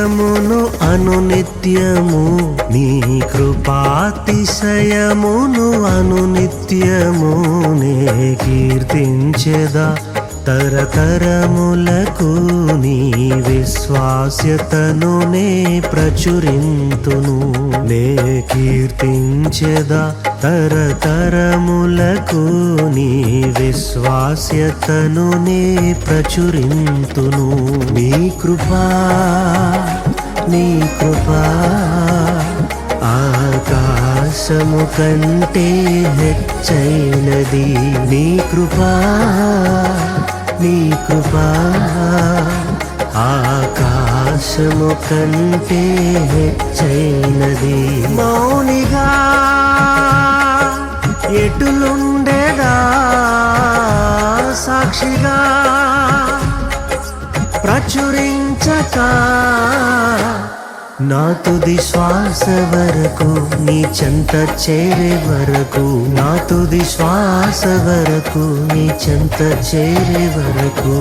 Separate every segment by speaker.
Speaker 1: స్థిరమును అనునిత్యము, నీ కృపాతిశయమును అనునిత్యము నే కీర్తించెదా. తరతరములకు నీ విశ్వాస్యతను నే ప్రచురింతును, నే కీర్తించెదా. తరతరములకు నీ విశ్వాస్యతను నే ప్రచురింతును. నీ కృపా నీ కృపా ఆకాశము కంటే హెచ్చైనది. నీ కృపా నీ కృపా ఆకాశము కంటే హెచ్చైనది. మౌనిగా ఎటులుండేదా, సాక్షిగా ప్రచురించక నా తుది శ్వాస వరకు, నీ చెంత చేరే వరకు, నా తుది శ్వాస వరకు, నీ చెంత చేరే వరకు.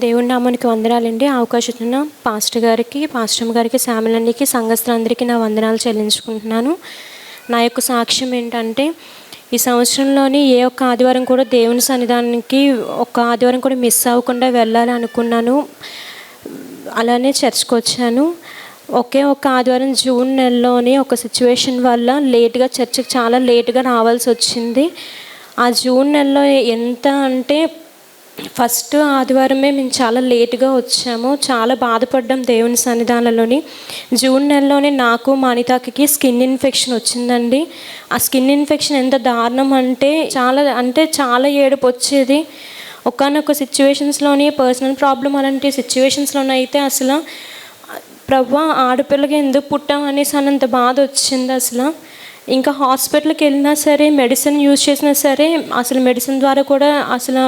Speaker 2: దేవుని నామానికి వందనాలండి. అవకాశం ఉన్న పాస్టర్ గారికి, పాస్టర్ గారికి, శామిలన్నికి, సంఘస్థులందరికీ నా వందనాలు చెల్లించుకుంటున్నాను. నా యొక్క సాక్ష్యం ఏంటంటే, ఈ సంవత్సరంలోని ఏ ఒక్క ఆదివారం కూడా దేవుని సన్నిధానానికి ఒక్క ఆదివారం కూడా మిస్ అవ్వకుండా వెళ్ళాలి అనుకున్నాను. అలానే చర్చ్కి వచ్చాను. ఒకే ఒక్క ఆదివారం జూన్ నెలలోని ఒక సిచ్యువేషన్ వల్ల లేట్గా చర్చికి చాలా లేట్గా రావాల్సి వచ్చింది. ఆ జూన్ నెలలో ఎంత అంటే ఫస్ట్ ఆదివారమే మేము చాలా లేట్గా వచ్చాము. చాలా బాధపడ్డాం దేవుని సన్నిధానంలోని. జూన్ నెలలోనే నాకు మా అనితకి స్కిన్ ఇన్ఫెక్షన్ వచ్చిందండి. ఆ స్కిన్ ఇన్ఫెక్షన్ ఎంత దారుణం అంటే చాలా ఏడుపు వచ్చేది. ఒకానొక సిచ్యువేషన్స్లోని పర్సనల్ ప్రాబ్లం అలాంటి సిచ్యువేషన్స్లోనే అయితే అసలు ప్రభువా ఆడపిల్లకి ఎందుకు పుట్టాం అనేసి అన్నంత బాధ వచ్చింది. అసలు ఇంకా హాస్పిటల్కి వెళ్ళినా సరే, మెడిసిన్ యూజ్ చేసినా సరే, అసలు మెడిసిన్ ద్వారా కూడా అసలు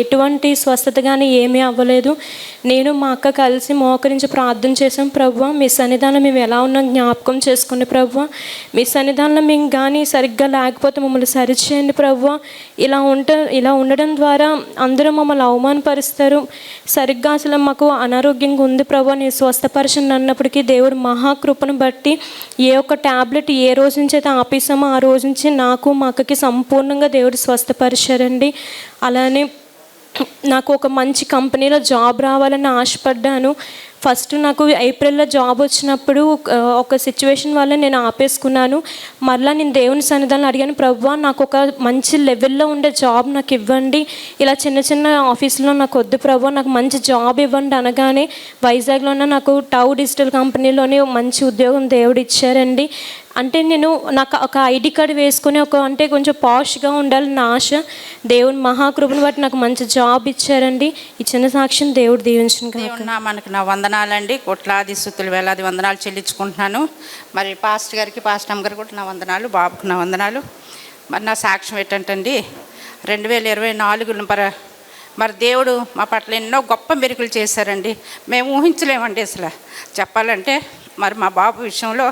Speaker 2: ఎటువంటి స్వస్థత కానీ ఏమీ అవ్వలేదు. నేను మా అక్క కలిసి మోకరించి ప్రార్థన చేసాం. ప్రభువా మీ సన్నిధానం మేము ఎలా ఉన్నాం జ్ఞాపకం చేసుకోండి ప్రభువా. మీ సన్నిధానంలో మేము కానీ సరిగ్గా లేకపోతే మమ్మల్ని సరిచేయండి ప్రభువా. ఇలా ఉండడం ద్వారా అందరూ మమ్మల్ని అవమానపరుస్తారు. సరిగ్గా అసలు మాకు అనారోగ్యంగా ఉంది ప్రభువా, నేను స్వస్థపరచండి అన్నప్పటికీ దేవుడు మహాకృపను బట్టి ఏ ఒక్క ట్యాబ్లెట్ ఏ రోజు నుంచి అయితే ఆపేసామో ఆ రోజు నుంచి నాకు మా అక్కకి సంపూర్ణంగా దేవుడు స్వస్థపరిచారండి. అలానే నాకు ఒక మంచి కంపెనీలో జాబ్ రావాలని ఆశపడ్డాను. ఫస్ట్ నాకు ఏప్రిల్లో జాబ్ వచ్చినప్పుడు ఒక సిచ్యువేషన్ వల్ల నేను ఆపేసుకున్నాను. మరలా నేను దేవుని సన్నిధానంలో అడిగాను, ప్రభువా నాకు ఒక మంచి లెవెల్లో ఉండే జాబ్ నాకు ఇవ్వండి, ఇలా చిన్న చిన్న ఆఫీసులో నాకు వద్దు ప్రభువా, నాకు మంచి జాబ్ ఇవ్వండి అనగానే వైజాగ్లోనే నాకు టౌ డిజిటల్ కంపెనీలోనే మంచి ఉద్యోగం దేవుడు ఇచ్చారండి. అంటే నాకు ఒక ఐడి కార్డు వేసుకొని అంటే కొంచెం పాష్గా ఉండాలని ఆశ. దేవుని మహాకృపను బట్టి నాకు మంచి జాబ్ ఇచ్చారండి. ఈ చిన్న సాక్ష్యం దేవుడు దీవించిన
Speaker 3: మనకు నా వందనాలండి. కోట్లాది స్తుతులు వేలాది వందనాలు చెల్లించుకుంటున్నాను. మరి పాస్టర్ గారికి, పాస్టర్ అమ్మ గారికి కూడా నా వందనాలు, బాబుకు నా వందనాలు. మరి నా సాక్ష్యం ఏంటంటండి, 2024 మరి దేవుడు మా పట్ల ఎన్నో గొప్ప మెరుకులు చేశారండి. మేము ఊహించలేమండి అసలు చెప్పాలంటే. మరి మా బాబు విషయంలో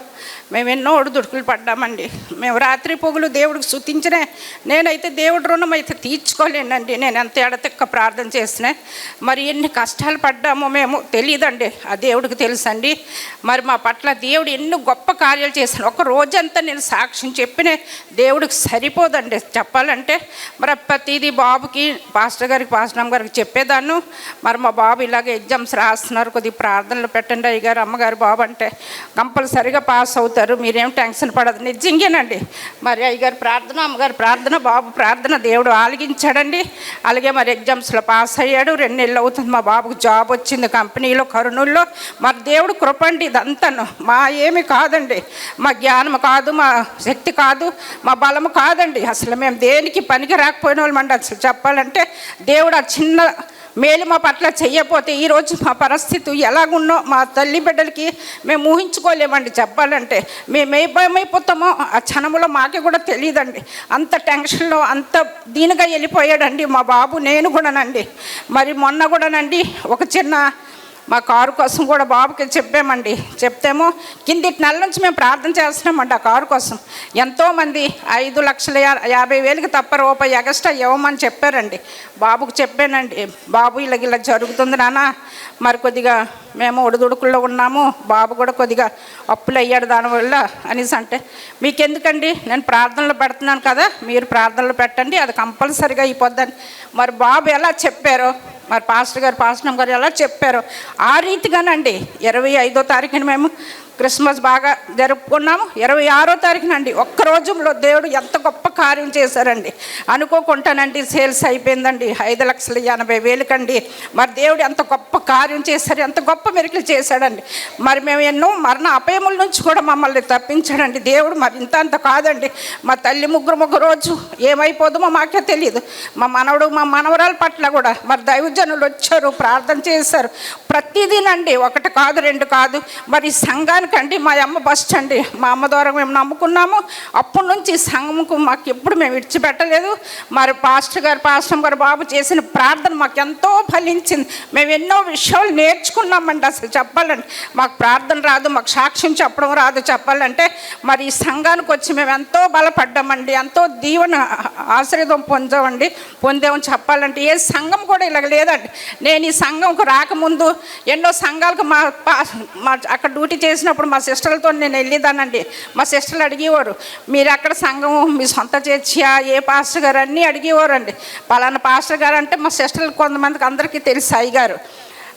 Speaker 3: మేము ఎన్నో ఒడిదుడుకులు పడ్డామండి. మేము రాత్రి పొగులు దేవుడికి స్తుతించిన నేనైతే దేవుడి రుణం అయితే తీర్చుకోలేనండి. నేను ఎంత ఎడతెక్క ప్రార్థన చేసినా మరి ఎన్ని కష్టాలు పడ్డామో మేము తెలియదండి, ఆ దేవుడికి తెలుసండి. మరి మా పట్ల దేవుడు ఎన్నో గొప్ప కార్యాలు చేశాను. ఒక రోజంతా నేను సాక్ష్యం చెప్పిన దేవుడికి సరిపోదండి చెప్పాలంటే. మరి ప్రతిదీ బాబుకి, పాస్టర్ గారికి, పాస్టర్ అమ్మ గారికి చెప్పేదాన్ని. మరి మా బాబు ఇలాగ ఎగ్జామ్స్ రాస్తున్నారు, కొద్దిగా ప్రార్థనలు పెట్టండి అయ్యగారు, అమ్మగారు, బాబు అంటే కంపల్సరిగా పాస్ అవుతారు, మీరేం టెన్షన్ పడదు. నిజంగానండి. మరి అయ్యగారు ప్రార్థన, అమ్మగారు ప్రార్థన, బాబు ప్రార్థన దేవుడు ఆలగించాడండి. అలాగే మరి ఎగ్జామ్స్లో పాస్ అయ్యాడు. 2 నెలలు అవుతుంది మా బాబుకు జాబ్ వచ్చింది కంపెనీలో, కర్నూలులో. మరి దేవుడు కృపండి ఇదంతాను. మా ఏమి కాదండి, మా జ్ఞానం కాదు, మా శక్తి కాదు, మా బలము కాదండి. అసలు మేము దేనికి పనికి రాకపోయిన వాళ్ళమండి అసలు చెప్పాలంటే. దేవుడు ఆ చిన్న మేలు మా పట్ల చెయ్యకపోతే ఈరోజు మా పరిస్థితి ఎలాగున్నో మా తల్లి బిడ్డలకి మేము ఊహించుకోలేమండి. చెప్పాలంటే మేము ఏమైపోతామో ఆ క్షణంలో మాకే కూడా తెలియదండి. అంత టెన్షన్లో అంత దీనిగా వెళ్ళిపోయాడండి మా బాబు. నేను కూడానండి మరి మొన్న కూడానండి ఒక చిన్న మా కారు కోసం కూడా బాబుకి చెప్పామండి. చెప్తేమో కిందిటి నెల నుంచి మేము ప్రార్థన చేస్తున్నామండి ఆ కారు కోసం. ఎంతోమంది 5,50,000కి తప్ప రూపాయి ఎగస్ట్రా ఇవ్వమని చెప్పారండి. బాబుకు చెప్పానండి, బాబు ఇలా జరుగుతుంది నాన్న, మరి కొద్దిగా మేము ఒడిదుడుకుల్లో ఉన్నాము, బాబు కూడా కొద్దిగా అప్పులు అయ్యాడు దానివల్ల అనేసి అంటే, మీకెందుకండి నేను ప్రార్థనలు పెడుతున్నాను కదా, మీరు ప్రార్థనలు పెట్టండి, అది కంపల్సరీగా అయిపోద్దని మరి బాబు ఎలా చెప్పారో, మరి పాస్టర్ గారు ఎలా చెప్పారో ఆ రీతిగానండి 25వ తారీఖున మేము క్రిస్మస్ బాగా జరుపుకున్నాము. 26వ తారీఖునండి ఒక్క రోజులో దేవుడు ఎంత గొప్ప కార్యం చేశారండి. అనుకోకుండానండి సేల్స్ అయిపోయిందండి 5,80,000కండి. మరి దేవుడు ఎంత గొప్ప కార్యం చేశారు, ఎంత గొప్ప మెరుకులు చేశాడండి. మరి మేము ఎన్నో మరణ అపాయముల నుంచి కూడా మమ్మల్ని తప్పించాడండి దేవుడు. మరి ఇంత కాదండి, మా తల్లి ముగ్గురు రోజు ఏమైపోదుమో మాకే తెలియదు. మా మనవడు మా మనవరాల పట్ల కూడా మరి దైవజనులు వచ్చారు, ప్రార్థన చేశారు. ప్రతిదీనండి, ఒకటి కాదు రెండు కాదు. మరి సంఘానికి అండి మా అమ్మ బస్ట్ అండి, మా అమ్మ ద్వారా మేము నమ్ముకున్నాము. అప్పటి నుంచి సంఘముకు మాకు ఎప్పుడు మేము విడిచిపెట్టలేదు. మరి పాస్టర్ గారు బాబు చేసిన ప్రార్థన మాకు ఎంతో ఫలించింది. మేము ఎన్నో విషయాలు నేర్చుకున్నామండి. అసలు చెప్పాలండి మాకు ప్రార్థన రాదు, మాకు సాక్ష్యం చెప్పడం రాదు. చెప్పాలంటే మరి ఈ సంఘానికి వచ్చి మేము ఎంతో బలపడ్డామండి, ఎంతో దీవెన ఆశీర్వాదం పొందామని చెప్పాలంటే ఏ సంఘం కూడా ఇలాగ లేదండి. నేను ఈ సంఘంకు రాకముందు ఎన్నో సంఘాలకు మా అక్కడ డ్యూటీ చేసినప్పుడు మా సిస్టర్లతో నేను వెళ్ళేదానండి. మా సిస్టర్లు అడిగేవారు, మీరు అక్కడ సంఘం మీ సొంత చర్చియా, ఏ పాస్టర్ గారు అన్నీ అడిగేవారండి. పలానా పాస్టర్ గారు అంటే మా సిస్టర్లు కొంతమందికి అందరికీ తెలుసు అయ్యగారు.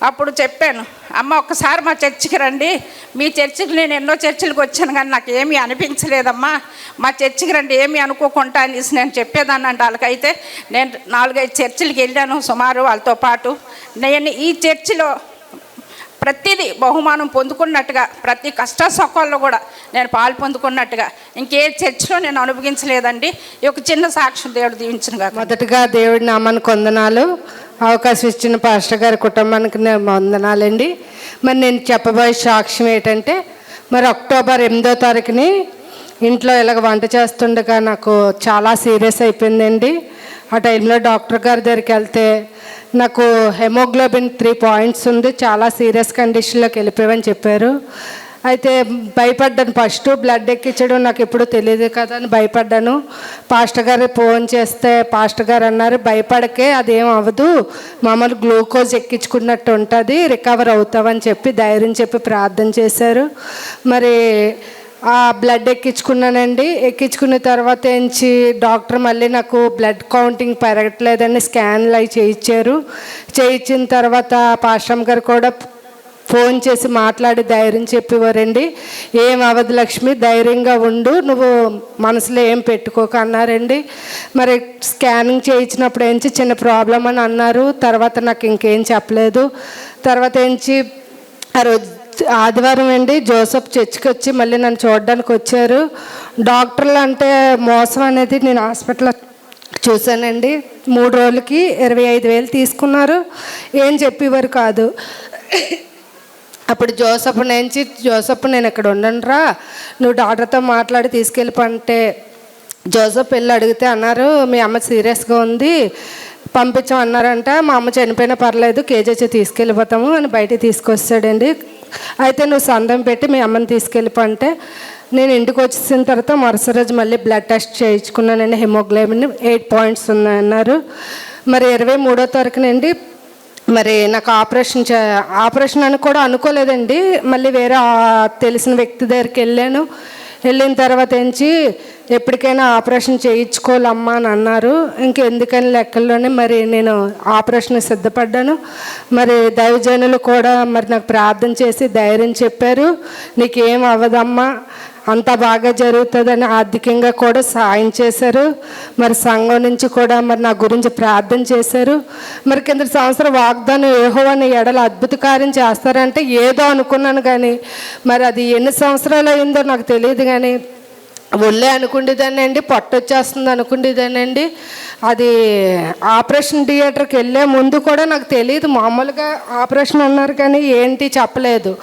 Speaker 3: అప్పుడు చెప్పాను, అమ్మ ఒక్కసారి మా చర్చికి రండి, మీ చర్చికి నేను ఎన్నో చర్చిలకు వచ్చాను కానీ నాకు ఏమీ అనిపించలేదమ్మా, మా చర్చికి రండి ఏమీ అనుకోకుండా అనేసి నేను చెప్పేదాన్ని అండి. వాళ్ళకైతే నేను 4-5 చర్చిలకు వెళ్ళాను సుమారు వాళ్ళతో పాటు. నేను ఈ చర్చిలో ప్రతిదీ బహుమానం పొందుకున్నట్టుగా, ప్రతి కష్ట సుఖాల్లో కూడా నేను పాలు పొందుకున్నట్టుగా ఇంకే చర్చిలో నేను అనుభవించలేదండి. ఈ ఒక చిన్న సాక్ష్యం దేవుడు దీవించునుగా.
Speaker 4: మొదటగా దేవుడి నామానికి వందనాలు. అవకాశం ఇచ్చిన పాస్టర్ గారి కుటుంబానికి వందనాలండి. మరి నేను చెప్పబోయే సాక్ష్యం ఏంటంటే, మరి అక్టోబర్ 8వ తారీఖుని ఇంట్లో ఇలాగ వంట చేస్తుండగా నాకు చాలా సీరియస్ అయిపోయిందండి. ఆ టైంలో డాక్టర్ గారి దగ్గరికి వెళ్తే నాకు హెమోగ్లోబిన్ 3 పాయింట్స్ ఉంది, చాలా సీరియస్ కండిషన్లోకి వెళ్ళిపోయామని చెప్పారు. అయితే భయపడ్డాను. ఫస్ట్ బ్లడ్ ఎక్కించడం నాకు ఎప్పుడు తెలియదు కదా అని భయపడ్డాను. పాస్టర్ గారు ఫోన్ చేస్తే పాస్టర్ గారు అన్నారు, భయపడకే, అదేం అవ్వదు, మామూలు గ్లూకోజ్ ఎక్కించుకున్నట్టు ఉంటుంది, రికవర్ అవుతావని చెప్పి ధైర్యం చెప్పి ప్రార్థన చేశారు. మరి ఆ బ్లడ్ ఎక్కించుకున్నానండి. ఎక్కించుకున్న తర్వాత ఏంచి డాక్టర్ మళ్ళీ నాకు బ్లడ్ కౌంటింగ్ పెరగట్లేదని స్కాన్లు అవి చేయించారు. చేయించిన తర్వాత పాస్టర్ గారు కూడా ఫోన్ చేసి మాట్లాడి ధైర్యం చెప్పేవారండి. ఏం అవ్వదు లక్ష్మి, ధైర్యంగా ఉండు, నువ్వు మనసులో ఏం పెట్టుకోక అన్నారండి. మరి స్కానింగ్ చేయించినప్పుడు ఏంచి చిన్న ప్రాబ్లం అని అన్నారు. తర్వాత నాకు ఇంకేం చెప్పలేదు. తర్వాత ఏంచి ఆ రోజు ఆదివారం అండి జోసఫ్ చర్చికి వచ్చి మళ్ళీ నన్ను చూడడానికి వచ్చారు. డాక్టర్లు అంటే మోసం అనేది నేను హాస్పిటల్లో చూశానండి. 3 రోజులకి 25,000 తీసుకున్నారు, ఏం చెప్పేవారు కాదు. అప్పుడు జోసఫ్ నేను ఇక్కడ ఉండనురా, నువ్వు డాక్టర్తో మాట్లాడి తీసుకెళ్ళిపోంటే జోసఫ్ వెళ్ళి అడిగితే అన్నారు, మీ అమ్మ సీరియస్గా ఉంది పంపించమన్నారంట. మా అమ్మ చనిపోయినా పర్లేదు, కేజీహెచ్ తీసుకెళ్ళిపోతాము అని బయటికి తీసుకొస్తాడండి. అయితే నువ్వు సందం పెట్టి మీ అమ్మని తీసుకెళ్ళిపోంటే నేను ఇంటికి వచ్చేసిన తర్వాత మరుసటి రోజు మళ్ళీ బ్లడ్ టెస్ట్ చేయించుకున్నానండి. హెమోగ్లోబిన్ 8 పాయింట్స్ ఉన్నాయన్నారు. మరి 23వ తారీఖునండి మరి నాకు ఆపరేషన్ అని కూడా అనుకోలేదండి. మళ్ళీ వేరే తెలిసిన వ్యక్తి దగ్గరికి వెళ్ళిన తర్వాత ఏంచి ఎప్పటికైనా ఆపరేషన్ చేయించుకోవాలమ్మా అని అన్నారు. ఇంకెందుకని లెక్కల్లోనే మరి నేను ఆపరేషన్ సిద్ధపడ్డాను. మరి దైవజనులు కూడా మరి నాకు ప్రార్థన చేసి ధైర్యం చెప్పారు, నీకేం అవ్వదమ్మా, అంతా బాగా జరుగుతుందని ఆర్థికంగా కూడా సాయం చేశారు. మరి సంఘం నుంచి కూడా మరి నా గురించి ప్రార్థన చేశారు. మరి కింద సంవత్సరం వాగ్దానం యెహోవాని ఎడల అద్భుత కార్యం చేస్తారంటే ఏదో అనుకున్నాను, కానీ మరి అది ఎన్ని సంవత్సరాలు అయిందో నాకు తెలియదు. కానీ ఒళ్ళే అనుకుండేదాన్ని అండి, పొట్ట వచ్చేస్తుంది అనుకుండేదాన్ని అండి. అది ఆపరేషన్ థియేటర్కి వెళ్ళే ముందు కూడా నాకు తెలియదు, మామూలుగా ఆపరేషన్ అన్నారు కానీ ఏంటి చెప్పలేదు.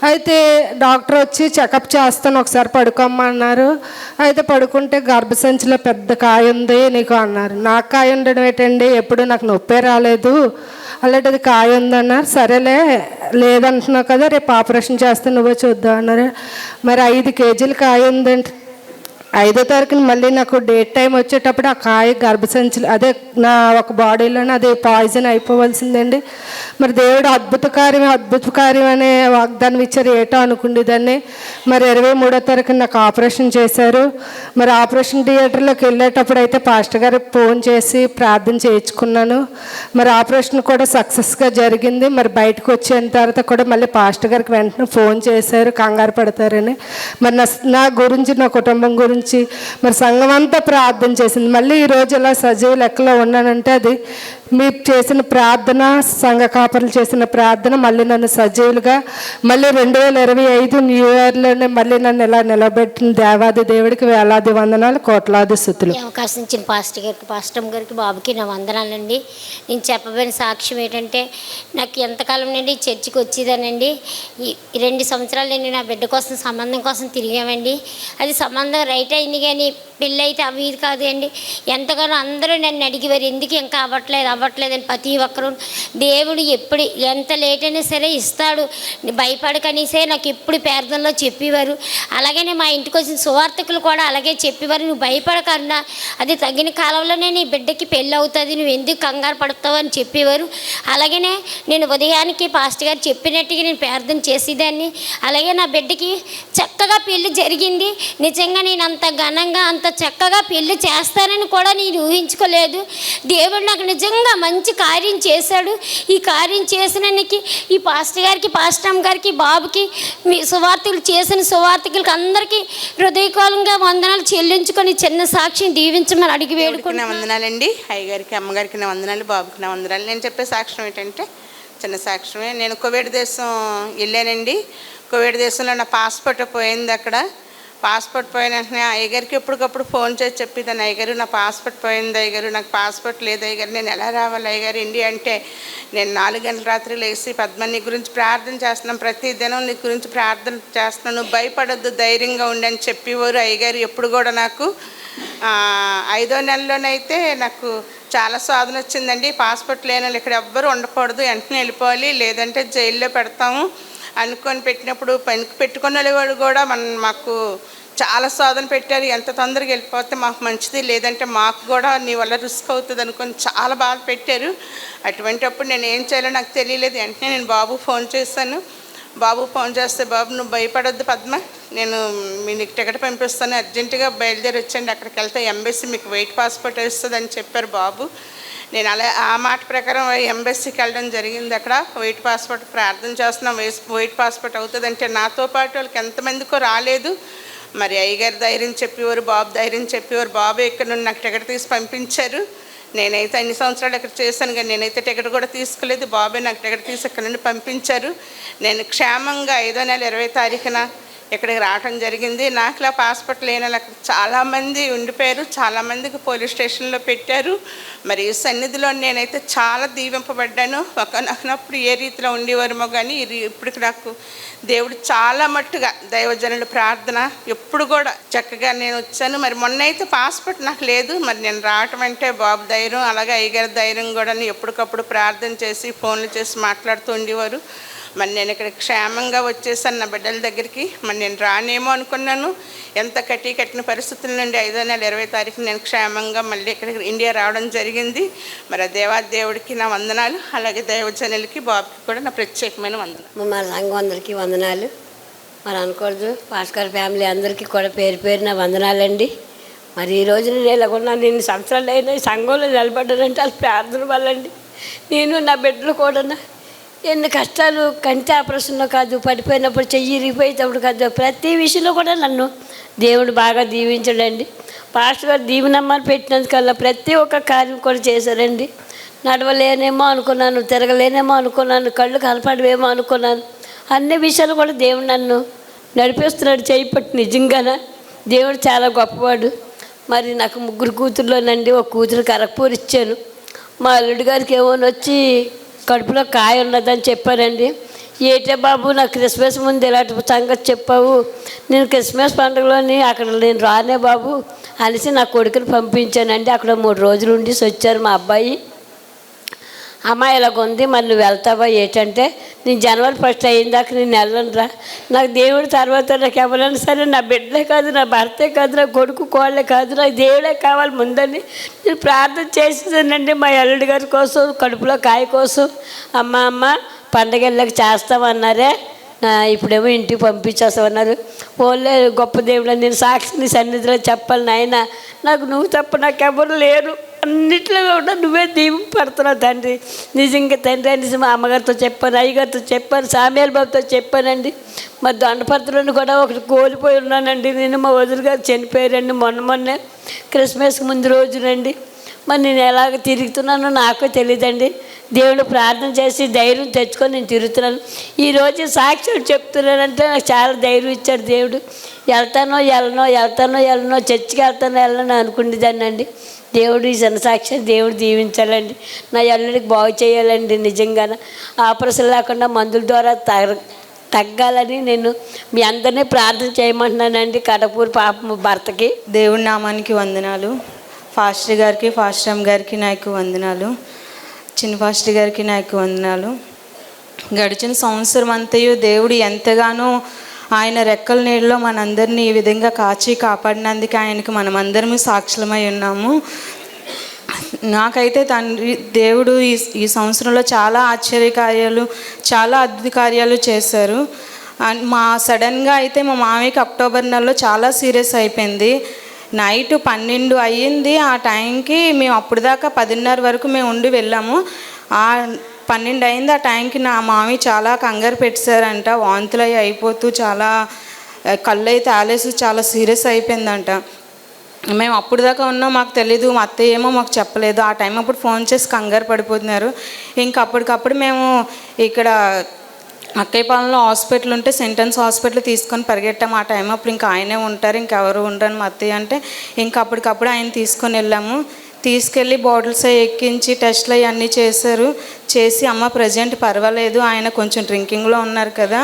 Speaker 4: అయితే డాక్టర్ వచ్చి చెకప్ చేస్తాను ఒకసారి పడుకోమ్మా అన్నారు. అయితే పడుకుంటే గర్భసంచిలో పెద్ద కాయ ఉంది నీకు అన్నారు. నాకు కాయ ఉండడం ఏంటండి, ఎప్పుడు నాకు నొప్పే రాలేదు, అలాంటిది కాయ ఉందన్నారు. సరేలే లేదంటున్నావు కదా, రేపు ఆపరేషన్ చేస్తే నువ్వే చూద్దాం అన్నారు. మరి 5 కేజీలు కాయ ఉందండి. 5వ తారీఖున మళ్ళీ నాకు డేట్ టైం వచ్చేటప్పుడు ఆ కాయ గర్భసంచులు అదే నా ఒక బాడీలోనే అది పాయిజన్ అయిపోవలసిందండి. మరి దేవుడు అద్భుత కార్యం అనే వాగ్దానం ఇచ్చారు, ఏటో అనుకుండేదాన్ని. మరి 23వ తారీఖున నాకు ఆపరేషన్ చేశారు. మరి ఆపరేషన్ థియేటర్లోకి వెళ్ళేటప్పుడు అయితే పాస్టర్ గారికి ఫోన్ చేసి ప్రార్థన చేయించుకున్నాను. మరి ఆపరేషన్ కూడా సక్సెస్గా జరిగింది. మరి బయటకు వచ్చిన తర్వాత కూడా మళ్ళీ పాస్టర్ గారికి వెంటనే ఫోన్ చేశారు, కంగారు పడతారని. మరి నా గురించి, నా కుటుంబం గురించి మరి సంఘం అంతా ప్రార్థన చేసింది. మళ్ళీ ఈరోజు ఇలా సజీవ లెక్కలో ఉన్నానంటే అది మీరు చేసిన ప్రార్థన, సంఘ కాపరులు చేసిన ప్రార్థన మళ్ళీ నన్ను సజీవులుగా మళ్ళీ 2025 న్యూ ఇయర్లోనే మళ్ళీ నన్ను ఇలా నిలబెట్టిన దేవాది దేవుడికి వేలాది వందనాలు, కోట్లాది స్తుతులు.
Speaker 5: అవకాశం ఇచ్చిన పాస్టర్ గారికి, పాస్టర్ గారికి, బాబుకి నా వందనాలండి. నేను చెప్పబోయిన సాక్ష్యం ఏంటంటే, నాకు ఎంతకాలం నుండి చర్చికి వచ్చేదానండి. ఈ 2 సంవత్సరాలు నేను నా బిడ్డ కోసం సంబంధం కోసం తిరిగామండి. అది సంబంధం రైట్ అయింది కానీ పెళ్ళి అయితే అవి ఇది కాదు అండి. ఎంతగానో అందరూ నన్ను అడిగేవారు, ఎందుకు ఇంకా అవ్వట్లేదని. ప్రతి ఒక్కరు దేవుడు ఎప్పుడు ఎంత లేట్ అయినా సరే ఇస్తాడు, భయపడకనేసే నాకు ఎప్పుడు ప్రార్థనలో చెప్పేవారు. అలాగనే మా ఇంటికి వచ్చిన సువార్తకులు కూడా అలాగే చెప్పేవారు, నువ్వు భయపడకన్నా అది తగిన కాలంలోనే నీ బిడ్డకి పెళ్ళి అవుతుంది, నువ్వు ఎందుకు కంగారు పడతావు అని చెప్పేవారు. అలాగనే నేను ఉదయానికి పాస్టర్ గారు చెప్పినట్టుగా నేను ప్రార్థన చేసేదాన్ని. అలాగే నా బిడ్డకి చక్కగా పెళ్ళి జరిగింది. నిజంగా నేను అంత ఘనంగా అంత చక్కగా పెళ్ళి చేస్తానని కూడా నేను ఊహించుకోలేదు. దేవుడు నాకు నిజంగా మంచి కార్యం చేశాడు. ఈ కార్యం చేసినందుకు ఈ పాస్టర్ గారికి, పాస్టర్ అమ్మ గారికి, బాబుకి, మీ సువార్తలు చేసిన సువార్తకులకి అందరికీ హృదయకాలంగా వందనాలు చెల్లించుకొని చిన్న సాక్ష్యం దీవించమని అడిగి వేడుకున్నా.
Speaker 3: వందనాలండి. అయ్యగారికి, అమ్మగారికి నా వందనాలు, బాబుకి నా వందనాలు. నేను చెప్పే సాక్ష్యం ఏంటంటే చిన్న సాక్ష్యమే. నేను కువైట్ దేశం వెళ్ళానండి. కువైట్ దేశంలో నా పాస్పోర్ట్ పోయింది. అక్కడ పాస్పోర్ట్ పోయిన వెంటనే అయ్యగారికి ఎప్పటికప్పుడు ఫోన్ చేసి చెప్పేదాన్ని, అయ్యగారు నా పాస్పోర్ట్ పోయింది, అయ్యగారు నాకు పాస్పోర్ట్ లేదు, అయ్యగారు నేను ఎలా రావాలి అయ్యగారు ఇండియా అంటే. నేను 4 గంటల రాత్రి లేచి పద్మ నీ గురించి ప్రార్థన చేస్తున్నాను, ప్రతి దినం నీ గురించి ప్రార్థన చేస్తున్నాను, భయపడొద్దు, ధైర్యంగా ఉండి అని చెప్పేవారు అయ్యగారు ఎప్పుడు కూడా నాకు. 5వ నెలలోనైతే నాకు చాలా సాధన వచ్చిందండి. పాస్పోర్ట్ లేని వాళ్ళు ఇక్కడ ఎవ్వరు ఉండకూడదు, వెంటనే వెళ్ళిపోవాలి, లేదంటే జైల్లో పెడతాము అనుకొని పెట్టినప్పుడు పనికి పెట్టుకున్న వాళ్ళు కూడా మాకు చాలా సాధన పెట్టారు. ఎంత తొందరగా వెళ్ళిపోతే మాకు మంచిది, లేదంటే మాకు కూడా నీ వల్ల రిస్క్ అవుతుంది అనుకొని చాలా బాధ పెట్టారు. అటువంటిప్పుడు నేను ఏం చేయాలో నాకు తెలియలేదు. వెంటనే నేను బాబు ఫోన్ చేశాను. బాబు ఫోన్ చేస్తే, బాబు నువ్వు భయపడొద్దు పద్మ, నేను మీకు టికెట్ పంపిస్తాను, అర్జెంటుగా బయలుదేరి వచ్చండి, అక్కడికి వెళ్తే ఎంబసీ మీకు వెయిట్ పాస్పోర్ట్ ఇస్తుంది అని చెప్పారు బాబు. నేను అలా ఆ మాట ప్రకారం ఎంబసీకి వెళ్ళడం జరిగింది. అక్కడ వెయిట్ పాస్పోర్ట్ ప్రార్థన చేస్తున్నాం, వెయిట్ పాస్పోర్ట్ అవుతుందంటే నాతో పాటు వాళ్ళకి ఎంతమందికో రాలేదు. మరి అయ్యగారు ధైర్యం చెప్పేవారు, బాబు ధైర్యం చెప్పేవారు. బాబు ఇక్కడ నుండి నాకు టికెట్ తీసి పంపించారు. నేనైతే అన్ని సంవత్సరాలు ఇక్కడ చేశాను కానీ నేనైతే టికెట్ కూడా తీసుకోలేదు. బాబే నాకు టికెట్ తీసి ఇక్కడ నుండి పంపించారు. నేను క్షేమంగా 5వ నెల 20వ తారీఖున ఇక్కడికి రావడం జరిగింది. నాకు ఇలా పాస్పోర్ట్ లేని వాళ్ళకి చాలామంది ఉండిపోయారు, చాలామందికి పోలీస్ స్టేషన్లో పెట్టారు. మరి ఈ సన్నిధిలో నేనైతే చాలా దీవింపబడ్డాను. ఒకనప్పుడు ఏ రీతిలో ఉండేవారేమో కానీ ఇప్పటికి నాకు దేవుడు చాలా మట్టుగా దైవజనుల ప్రార్థన ఎప్పుడు కూడా చక్కగా నేను వచ్చాను. మరి మొన్న అయితే పాస్పోర్ట్ నాకు లేదు. మరి నేను రావటం అంటే బాబు ధైర్యం, అలాగే అయ్యగారి ధైర్యం కూడా ఎప్పటికప్పుడు ప్రార్థన చేసి ఫోన్లు చేసి మాట్లాడుతూ ఉండేవారు. మరి నేను ఇక్కడ క్షేమంగా వచ్చేసాను నా బిడ్డల దగ్గరికి. మరి నేను రానేమో అనుకున్నాను. ఎంత కట్టిన పరిస్థితుల నుండి 5వ నెల 20వ తారీఖున నేను క్షేమంగా మళ్ళీ ఇక్కడికి ఇండియా రావడం జరిగింది. మరి దేవుడికి నా వందనాలు, అలాగే దైవజనులకి, బాబుకి కూడా నా ప్రత్యేకమైన వందనాలు.
Speaker 5: మా సంఘం అందరికీ వందనాలు. మరి అనుకోవద్దు, పాస్కర్ ఫ్యామిలీ అందరికీ కూడా పేరు పేరు నా వందనాలండి. మరి ఈ రోజున నేను ఇలాగున్నా, నేను సంవత్సరాలు అయినా సంఘంలో నిలబడ్డానంటే వాళ్ళ ప్రార్థన వల్లండి. నేను నా బిడ్డలు కూడా ఎన్ని కష్టాలు, కంటి ఆపరేషన్లో కాదు, పడిపోయినప్పుడు చెయ్యి ఇరిగిపోయేటప్పుడు కాదు, ప్రతి విషయంలో కూడా నన్ను దేవుడు బాగా దీవించాడండి. పాస్టర్ గారు దీవెనమ్మని పెట్టినందుకల్లా ప్రతి ఒక్క కార్యం కూడా చేశారండి. నడవలేనేమో అనుకున్నాను, తిరగలేనేమో అనుకున్నాను, కళ్ళు కనపడవేమో అనుకున్నాను. అన్ని విషయాలు కూడా దేవుడు నన్ను నడిపిస్తున్నాడు చేయి పట్టి. నిజంగానే
Speaker 6: దేవుడు చాలా గొప్పవాడు. మరి నాకు 3 కూతుర్లోనండి ఒక కూతురు కరపూర్ ఇచ్చాను. మా అల్లుడి గారికి ఏమోని వచ్చి కడుపులో కాయ ఉన్నదని చెప్పారండి. ఏటే బాబు నాకు క్రిస్మస్ ముందు ఇలాంటి సంగతి చెప్పావు, నేను క్రిస్మస్ పండుగలోని అక్కడ నేను రానే బాబు అనేసి నా కొడుకుని పంపించానండి. అక్కడ 3 రోజులు ఉండి వచ్చారు మా అబ్బాయి. అమ్మ ఇలాగ ఉంది, మరి నువ్వు వెళ్తావా ఏంటంటే, నేను జనవరి 1 అయ్యిందాక నేను వెళ్ళనురా, నాకు దేవుడి తర్వాత నాకు ఎవరైనా సరే నా బిడ్డలే కాదు, నా భర్తే కాదు, నా కొడుకు కోళ్ళే కాదు, నాకు దేవుడే కావాలి ముందని నేను ప్రార్థన చేసేదానండి. మా అల్లుడి గారి కోసం కడుపులో కాయ కోసం అమ్మ పండగ వెళ్ళాక చేస్తామన్నారే, ఇప్పుడేమో ఇంటికి పంపించేస్తామన్నారు. ఓన్లే గొప్ప దేవుడు, నేను సాక్షిని సన్నిధిలో చెప్పాలి నాయన, నాకు నువ్వు తప్ప నాకెవరు లేరు, అన్నిట్లో కూడా నువ్వే దీపం పడుతున్నావు తండ్రి. నిజంగా తండ్రి అనేసి మా అమ్మగారితో చెప్పాను, అయ్యగారితో చెప్పాను, సామ్యాల బాబుతో చెప్పానండి. మా దొండపత్రులను కూడా ఒకటి కోల్పోయి ఉన్నానండి నేను. మా వదిలి గారు చనిపోయారండి మొన్నే క్రిస్మస్కి ముందు రోజునండి. మరి నేను ఎలాగ తిరుగుతున్నానో నాకు తెలియదండి. దేవుడు ప్రార్థన చేసి ధైర్యం తెచ్చుకొని నేను తిరుగుతున్నాను. ఈరోజు సాక్షి చెప్తున్నానంటే నాకు చాలా ధైర్యం ఇచ్చాడు దేవుడు. వెళ్తానో చర్చికి వెళ్ళను అనుకునేదాన్ని అండి. దేవుడు ఈ సాక్షి దేవుడు దీవించాలండి. నా అల్లుడికి బాగు చేయాలండి. నిజంగా ఆపరేషన్ లేకుండా మందుల ద్వారా తగ్గాలని నేను మీ అందరినీ ప్రార్థన చేయమంటున్నానండి. కడపూర్ పాప భర్తకి.
Speaker 7: దేవుడి నామానికి వందనాలు. ఫాస్టర్ గారికి, ఫాస్టర్ గారికి నాకు వందనాలు. చిన్న ఫాస్టర్ గారికి నాకు వందనాలు. గడిచిన సంవత్సరం అంతయు దేవుడు ఎంతగానో ఆయన రెక్కల నీళ్ళలో మనందరినీ ఈ విధంగా కాపాడినందుకు ఆయనకి మనమందరము సాక్షులమై ఉన్నాము. నాకైతే తండ్రి దేవుడు ఈ సంవత్సరంలో చాలా ఆశ్చర్యకార్యాలు, చాలా అద్భుత కార్యాలు చేశారు. సడన్గా అయితే మా మామయ్యకి అక్టోబర్ నెలలో చాలా సీరియస్ అయిపోయింది. నైట్ 12 అయ్యింది. ఆ టైంకి మేము అప్పుడు దాకా 10:30 వరకు మేము ఉండి వెళ్ళాము. 12 అయింది. ఆ టైంకి నా మామయ్య చాలా కంగారు పెట్టారంట. వాంతులు అయిపోతూ చాలా కళ్ళు అయితే ఆలేసి చాలా సీరియస్ అయిపోయిందంట. మేము అప్పుడు దాకా ఉన్నాం, మాకు తెలీదు. మా అత్తయ్య ఏమో మాకు చెప్పలేదు. ఆ టైం అప్పుడు ఫోన్ చేసి కంగారు పడిపోతున్నారు. ఇంక అప్పటికప్పుడు మేము ఇక్కడ అక్కయ్యపాలెంలో హాస్పిటల్ ఉంటే సెంటెన్స్ హాస్పిటల్ తీసుకొని పరిగెట్టాం. ఆ టైం అప్పుడు ఇంకా ఆయనే ఉంటారు, ఇంకెవరు ఉండరు మా అత్తయ్య అంటే. ఇంక అప్పటికప్పుడు ఆయన తీసుకొని వెళ్ళాము. తీసుకెళ్ళి బాటిల్స్ ఎక్కించి టెస్ట్లు అవన్నీ చేసి అమ్మ ప్రజెంట్ పర్వాలేదు, ఆయన కొంచెం డ్రింకింగ్లో ఉన్నారు కదా,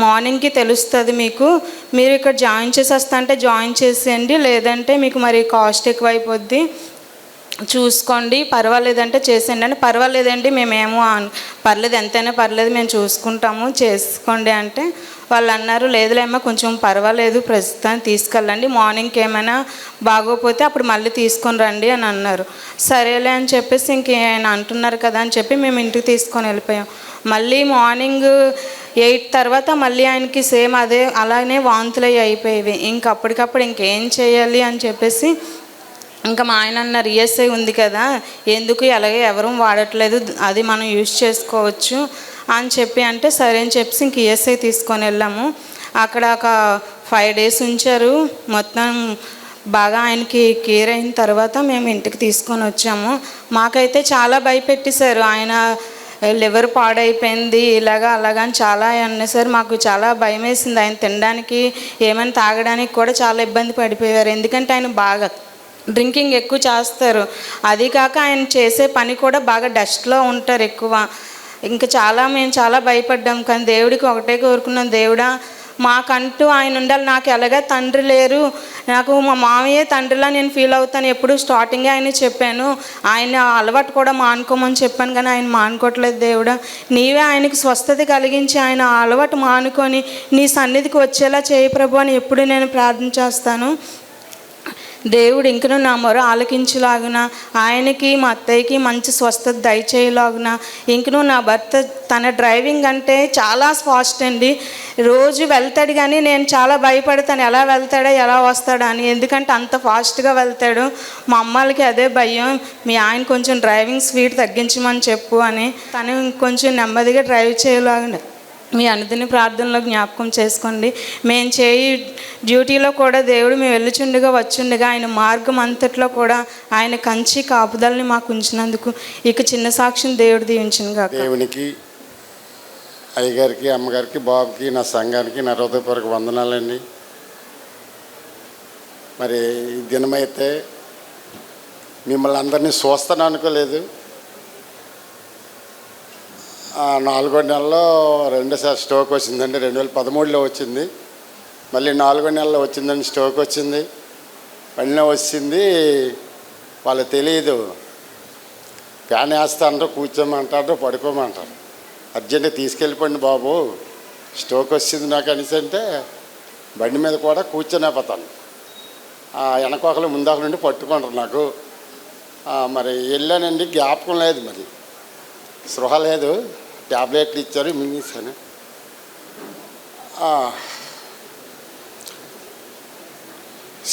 Speaker 7: మార్నింగ్కి తెలుస్తుంది మీకు, మీరు ఇక్కడ జాయిన్ చేసేస్తా అంటే జాయిన్ చేసేయండి, లేదంటే మీకు మరి కాస్ట్ ఎక్కువైపోద్ది, చూసుకోండి, పర్వాలేదంటే చేసేయండి అని. పర్వాలేదండి మేమేమో పర్లేదు, ఎంతైనా పర్లేదు, మేము చూసుకుంటాము, చేసుకోండి అంటే వాళ్ళు అన్నారు, లేదులేమ్మా కొంచెం పర్వాలేదు, ప్రస్తుతాన్ని తీసుకెళ్ళండి, మార్నింగ్కి ఏమైనా బాగోపోతే అప్పుడు మళ్ళీ తీసుకొని రండి అని అన్నారు. సరేలే అని చెప్పేసి ఇంకేమైనా అంటున్నారు కదా అని చెప్పి మేము ఇంటికి తీసుకొని వెళ్ళిపోయాం. మళ్ళీ మార్నింగ్ 8 తర్వాత మళ్ళీ ఆయనకి సేమ్ అలానే వాంతులు అయిపోయేవి. అప్పటికప్పుడు ఇంకేం చేయాలి అని చెప్పేసి ఇంకా మా ఆయన అన్నారు, ఈఎస్ఐ ఉంది కదా, ఎందుకు ఎలాగే ఎవరూ వాడట్లేదు, అది మనం యూజ్ చేసుకోవచ్చు అని చెప్పి అంటే సరే అని చెప్పేసి ఇంక ఈఎస్ఐ తీసుకొని వెళ్ళాము. అక్కడ ఒక 5 days ఉంచారు. మొత్తం బాగా ఆయనకి కేర్ అయిన తర్వాత మేము ఇంటికి తీసుకొని వచ్చాము. మాకైతే చాలా భయపెట్టేశారు. ఆయన లివర్ పాడైపోయింది అలాగా అని చాలా అన్నారు. మాకు చాలా భయం వేసింది. ఆయన తినడానికి ఏమైనా తాగడానికి కూడా చాలా ఇబ్బంది పడిపోయారు. ఎందుకంటే ఆయన బాగా డ్రింకింగ్ ఎక్కువ చేస్తారు. అది కాక ఆయన చేసే పని కూడా బాగా డస్ట్లో ఉంటారు ఎక్కువ. మేము చాలా భయపడ్డాం. కానీ దేవుడికి ఒకటే కోరుకున్నాం, దేవుడా మాకంటూ ఆయన ఉండాలి, నాకు ఎలాగా తండ్రి లేరు, నాకు మా మామయ్యే తండ్రిలా నేను ఫీల్ అవుతాను. ఎప్పుడు స్టార్టింగే ఆయన చెప్పాను, ఆయన అలవాటు కూడా మానుకోమని చెప్పాను, కానీ ఆయన మానుకోవట్లేదు. దేవుడా నీవే ఆయనకి స్వస్థత కలిగించి ఆయన అలవాటు మానుకొని నీ సన్నిధికి వచ్చేలా చేయి ప్రభు అని ఎప్పుడు నేను ప్రార్థన చేస్తాను. దేవుడు ఇంకనూ నా మొర ఆలకించలాగున, ఆయనకి మా అత్తయ్యకి మంచి స్వస్థత దయచేయలాగున, ఇంకనూ నా భర్త తన డ్రైవింగ్ అంటే చాలా ఫాస్ట్ అండి. రోజు వెళ్తాడు కానీ నేను చాలా భయపడతాను, ఎలా వెళ్తాడో ఎలా వస్తాడో అని, ఎందుకంటే అంత ఫాస్ట్గా వెళ్తాడు. మా అమ్మాలకి అదే భయం, మీ ఆయన కొంచెం డ్రైవింగ్ స్పీడ్ తగ్గించమని చెప్పు అని. తను కొంచెం నెమ్మదిగా డ్రైవ్ చేయలాగున మీ అనుదిన ప్రార్థనలో జ్ఞాపకం చేసుకోండి. మేము చేయి డ్యూటీలో కూడా దేవుడు మేము వెళ్ళుచుండగా వచ్చుండగా ఆయన మార్గం అంతట్లో కూడా ఆయన కంచి కాపుదలని మాకు ఉంచినందుకు ఇక చిన్న సాక్ష్యం దేవుడు దీవించును గాక.
Speaker 8: దేవునికి, అయ్యగారికి, అమ్మగారికి, బాబుకి, నా సంఘానికి నా హృదయపూర్వక వందనాలండి. మరి ఈ దినమైతే మిమ్మల్ని అందరినీ చూస్తాను అనుకోలేదు. 4వ నెలలో రెండోసారి స్ట్రోక్ వచ్చిందండి. 2013లో వచ్చింది. మళ్ళీ 4వ నెలలో వచ్చిందండి స్ట్రోక్ వచ్చింది. వెంటనే వచ్చింది, వాళ్ళకి తెలియదు. ఫ్యాన్ వేస్తాంటారు, కూర్చోమంటారు, పడుకోమంటారు. అర్జెంటుగా తీసుకెళ్ళిపోండి బాబు, స్ట్రోక్ వచ్చింది నాకు అనేసి అంటే బండి మీద కూడా కూర్చొనే పోతాను. వెనకొకరు ముందాక నుండి పట్టుకుంటారు నాకు. మరి వెళ్ళానండి, జ్ఞాపకం లేదు, మరి స్పృహ లేదు. ట్యాబ్లెట్లు ఇచ్చారు, మింగేశాను.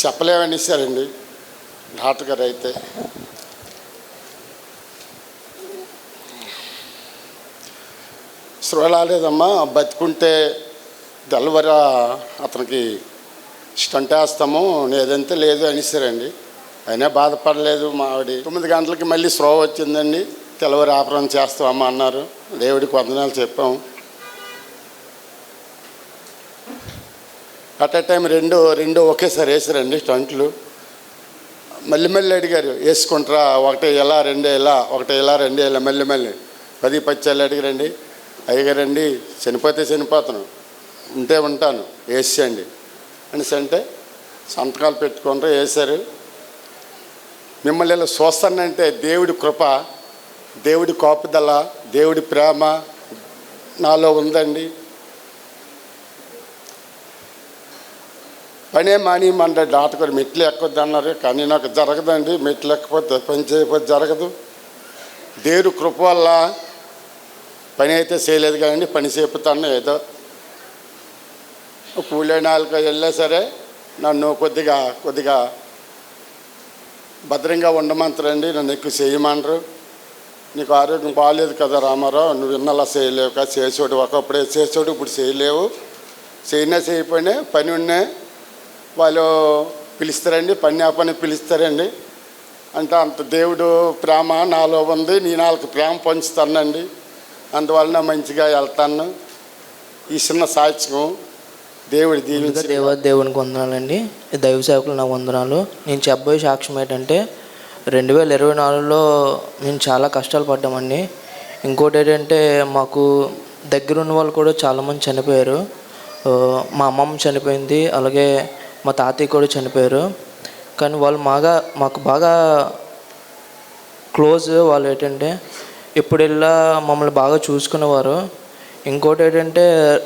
Speaker 8: చెప్పలేమని ఇచ్చారండి డాక్టర్ గారు. అయితే స్పృహ రాలేదమ్మా, బతుకుంటే తెల్లవారు అతనికి స్టంట్ వేస్తాము, లేదంటే లేదు అనేసారండి. అయినా బాధపడలేదు. మా ఆవిడ 9 గంటలకి మళ్ళీ స్పృహ వచ్చిందండి. తెల్లవారు ఆపరేషన్ చేస్తామమ్మా అన్నారు. దేవుడికి వందనాలు చెప్పాము. అట్ ఏ టైం రెండు ఒకేసారి వేసారండి స్టంట్లు. మళ్ళీ అడిగారు, వేసుకుంటారా, ఒకటే ఎలా, రెండే ఎలా, ఒకటే ఎలా, రెండే ఎలా, మళ్ళీ 10 పచ్చాలు అడిగారండి. అయ్యగారండి, చనిపోతే చనిపోతాను, ఉంటే ఉంటాను, వేసేయండి అనేసి అంటే సంతకాలు పెట్టుకుంటారు, వేశారు. మిమ్మల్ని ఇలా చూస్తానంటే దేవుడి కృప, దేవుడి కాపుదల, దేవుడి ప్రేమ నాలో ఉందండి. పనే మానేయమంటే డాక్టర్ గారు మెట్లు ఎక్కొద్దు అన్నారు. కానీ నాకు జరగదండి, మెట్లు ఎక్కకపోతే పని చేయకపోతే జరగదు. దేవుడి కృప వల్ల పని అయితే చేయలేదు కానీ పని చేపుతాను. ఏదో కూలీ నాలుగు వెళ్ళా సరే నన్ను కొద్దిగా భద్రంగా ఉండమంటారండి. నన్ను ఎక్కువ చేయమంటారు. నీకు ఆరోగ్యం బాగాలేదు కదా రామారావు, నువ్వు ఇన్నలా చేయలేవు కదా, చేసేవాడు ఒకప్పుడే చేసేవాడు, ఇప్పుడు చేయలేవు. చేయకపోయినా పని ఉన్నా వాళ్ళు పిలుస్తారండి, పని ఆ పని పిలుస్తారండి. అంటే అంత దేవుడు ప్రేమ నాలో ఉంది. నేను వాళ్ళకి ప్రేమ పంచుతానండి. అందువలన మంచిగా వెళ్తాను. ఈ చిన్న సాక్ష్యం దేవుడి దీవించి.
Speaker 9: దేవునికి వందనాలండి. దైవ సేవకులు నాకు వందనాలు. నేను చెప్పబోయే సాక్ష్యం ఏంటంటే 2024లో మేము చాలా కష్టాలు పడ్డామండి. ఇంకోటి ఏంటంటే మాకు దగ్గర ఉన్న వాళ్ళు కూడా చాలామంది చనిపోయారు. మా అమ్మమ్మ చనిపోయింది, అలాగే మా తాతయ్య కూడా చనిపోయారు. కానీ వాళ్ళు మాకు బాగా క్లోజ్. వాళ్ళు ఏంటంటే ఎప్పుడు వెళ్ళా మమ్మల్ని బాగా చూసుకునేవారు. ఇంకోటి ఏంటంటే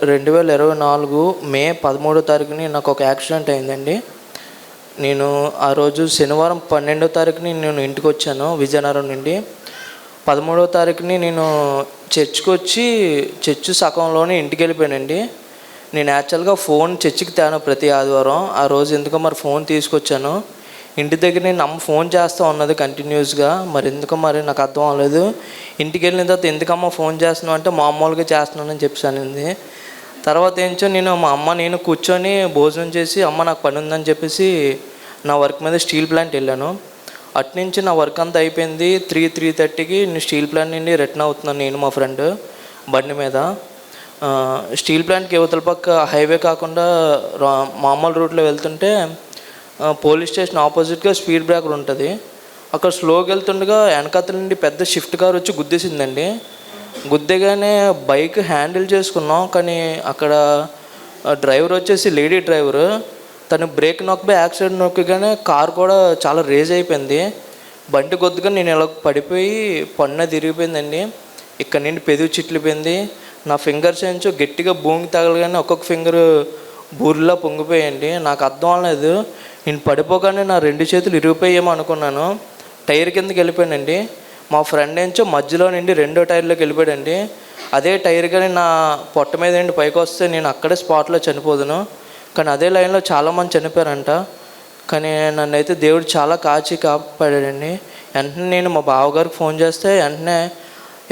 Speaker 9: 2024 మే 13వ తారీఖుని నాకు ఒక యాక్సిడెంట్ అయిందండి. నేను ఆ రోజు శనివారం 12వ తారీఖుని నేను ఇంటికి వచ్చాను విజయనగరం నుండి. 13వ తారీఖుని నేను చర్చికి వచ్చి చర్చి సగంలోనే ఇంటికి వెళ్ళిపోయానండి. నేను యాక్చువల్గా ఫోన్ చర్చికి తేను ప్రతి ఆదివారం. ఆ రోజు ఎందుకో మరి ఫోన్ తీసుకొచ్చాను. ఇంటి దగ్గర నేను అమ్మ ఫోన్ చేస్తూ ఉన్నది కంటిన్యూస్గా. మరి ఎందుకో మరి నాకు అర్థం అవ్వలేదు. ఇంటికి వెళ్ళిన తర్వాత ఎందుకమ్మ ఫోన్ చేస్తున్నావు అంటే మామూలుగా చేస్తున్నానని చెప్పానండి. తర్వాత ఏంచో మా అమ్మ నేను కూర్చొని భోజనం చేసి అమ్మ నాకు పని ఉందని చెప్పేసి నా వర్క్ మీద స్టీల్ ప్లాంట్ వెళ్ళాను. అట్నుంచి నా వర్క్ అంతా అయిపోయింది. 3:30కి నేను స్టీల్ ప్లాంట్ నుండి రిటర్న్ అవుతున్నాను. నేను మా ఫ్రెండ్ బండి మీద స్టీల్ ప్లాంట్కి యువతల పక్క హైవే కాకుండా మామూలు రూట్లో వెళ్తుంటే పోలీస్ స్టేషన్ ఆపోజిట్గా స్పీడ్ బ్రేకర్ ఉంటుంది. అక్కడ స్లోగా వెళ్తుండగా వెనకాతల నుండి పెద్ద షిఫ్ట్ కార్ వచ్చి గుద్దేసిందండి. గుద్దేగానే బైక్ హ్యాండిల్ చేసుకున్నాం. కానీ అక్కడ డ్రైవర్ వచ్చేసి లేడీ డ్రైవరు, తను బ్రేక్ నొక్కిపోయి యాక్సిడెంట్ నొక్కగానే కార్ కూడా చాలా రేజ్ అయిపోయింది. బండి కొద్దిగా నేను ఇలా పడిపోయి పన్ను తిరిగిపోయిందండి. ఇక్కడ నుండి పెదవి చిట్లిపోయింది. నా ఫింగర్స్ ఏంచో గట్టిగా భూమికి తగలగానే ఒక్కొక్క ఫింగర్ బూరిలా పొంగిపోయండి. నాకు అర్థం అవ్వలేదు. నేను పడిపోగానే నా 2 చేతులు ఇరిగిపోయేమో అనుకున్నాను. టైర్ కిందకి వెళ్ళిపోయానండి. మా ఫ్రెండ్ ఏంచో మధ్యలో నుండి 2వ టైర్లోకి వెళ్ళిపోయాడండి. అదే టైర్ కానీ నా పొట్ట మీద నుండి పైకి వస్తే నేను అక్కడే స్పాట్లో చనిపోదును. కానీ అదే లైన్లో చాలామంది చనిపోయారంట. కానీ నన్ను అయితే దేవుడు చాలా కాపాడాడండి. వెంటనే నేను మా బావగారికి ఫోన్ చేస్తే వెంటనే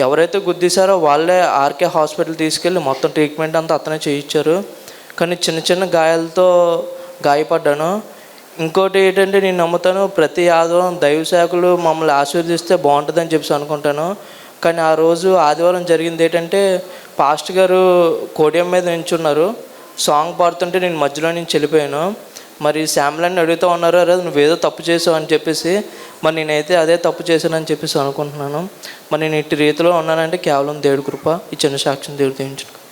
Speaker 9: ఎవరైతే గుద్దేశారో వాళ్ళే ఆర్కే హాస్పిటల్ తీసుకెళ్ళి మొత్తం ట్రీట్మెంట్ అంతా అతనే చేయించారు. కానీ చిన్న గాయాలతో గాయపడ్డాను. ఇంకోటి ఏంటంటే నేను నమ్ముతాను, ప్రతి ఆదివారం దైవ సేవకులు మమ్మల్ని ఆశీర్వదిస్తే బాగుంటుందని చెప్పి అనుకుంటాను. కానీ ఆ రోజు ఆదివారం జరిగింది ఏంటంటే పాస్టర్ గారు కోడియం మీద నించున్నారు. సాంగ్ పాడుతుంటే నేను మధ్యలో నుంచి వెళ్ళిపోయాను. మరి శామ్లన్నీ అడుగుతూ ఉన్నారు, అరే నువ్వేదో తప్పు చేసావు అని చెప్పేసి. మరి నేనైతే అదే తప్పు చేశానని చెప్పేసి అనుకుంటున్నాను. మరి నేను ఇట్టి రీతిలో ఉన్నానంటే కేవలం దేవుడి కృప. ఈ చిన్న సాక్ష్యం దేవుడు దీవించును.